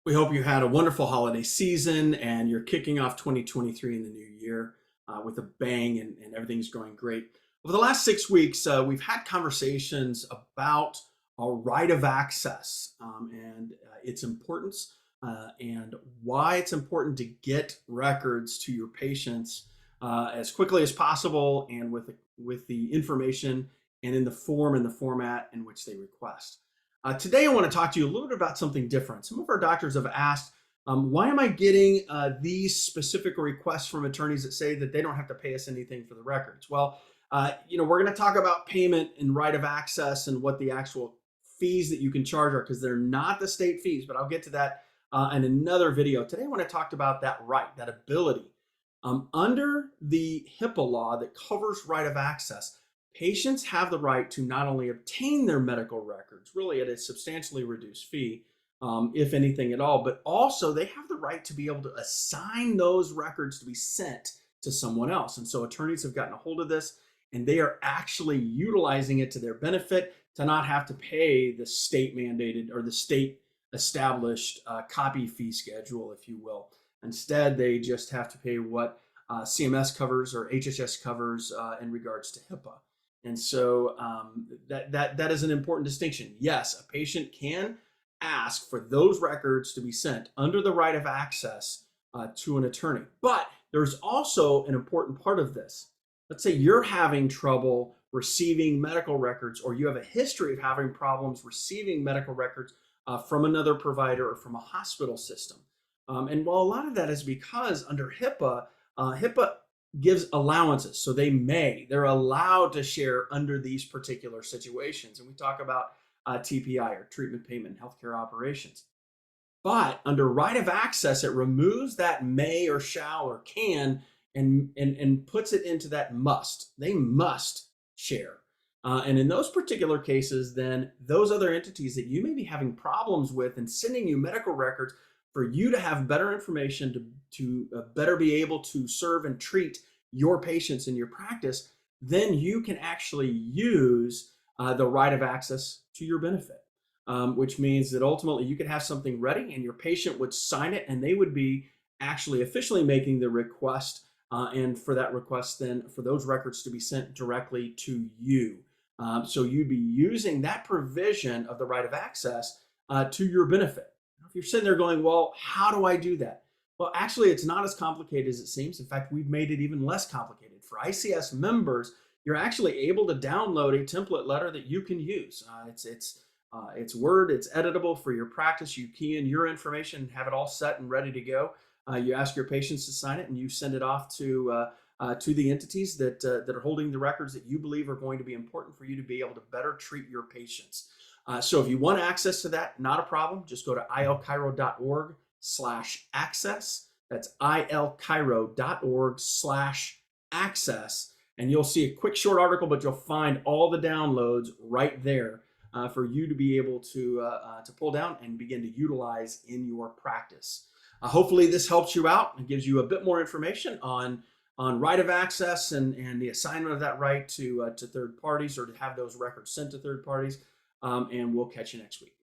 We hope you had a wonderful holiday season and you're kicking off 2023 in the new year with a bang and everything's going great. Over the last 6 weeks, we've had conversations about a right of access and its importance and why it's important to get records to your patients as quickly as possible and with the information and in the form and the format in which they request. Today, I want to talk to you a little bit about something different. Some of our doctors have asked, why am I getting these specific requests from attorneys that say that they don't have to pay us anything for the records? Well, we're going to talk about payment and right of access and what the actual fees that you can charge are because they're not the state fees, but I'll get to that in another video. Today, I want to talk about that right, that ability. Under the HIPAA law that covers right of access, patients have the right to not only obtain their medical records, really at a substantially reduced fee, if anything at all, but also they have the right to be able to assign those records to be sent to someone else. And so attorneys have gotten a hold of this and they are actually utilizing it to their benefit to not have to pay the state mandated or the state established copy fee schedule, if you will. Instead, they just have to pay what CMS covers or HHS covers in regards to HIPAA. And so that is an important distinction. Yes, a patient can ask for those records to be sent under the right of access to an attorney. But there's also an important part of this. Let's say you're having trouble receiving medical records, or you have a history of having problems receiving medical records from another provider or from a hospital system. And while a lot of that is because under HIPAA, HIPAA gives allowances. So they're allowed to share under these particular situations. And we talk about TPI or treatment payment and healthcare operations. But under right of access, it removes that may or shall or can and puts it into that must. They must share. And in those particular cases, then those other entities that you may be having problems with and sending you medical records for you to have better information to better be able to serve and treat your patients in your practice, then you can actually use the right of access to your benefit, which means that ultimately you could have something ready and your patient would sign it and they would be actually officially making the request and for that request then for those records to be sent directly to you. So you'd be using that provision of the right of access to your benefit. If you're sitting there going, well, how do I do that? Well, actually, it's not as complicated as it seems. In fact, we've made it even less complicated. For ICS members, you're actually able to download a template letter that you can use. It's Word, it's editable for your practice. You key in your information and have it all set and ready to go. You ask your patients to sign it and you send it off to the entities that are holding the records that you believe are going to be important for you to be able to better treat your patients. So if you want access to that, not a problem. Just go to ilchiro.org/access. That's ilchiro.org/access. And you'll see a quick short article, but you'll find all the downloads right there for you to be able to pull down and begin to utilize in your practice. Hopefully this helps you out and gives you a bit more information on right of access and the assignment of that right to third parties or to have those records sent to third parties. And we'll catch you next week.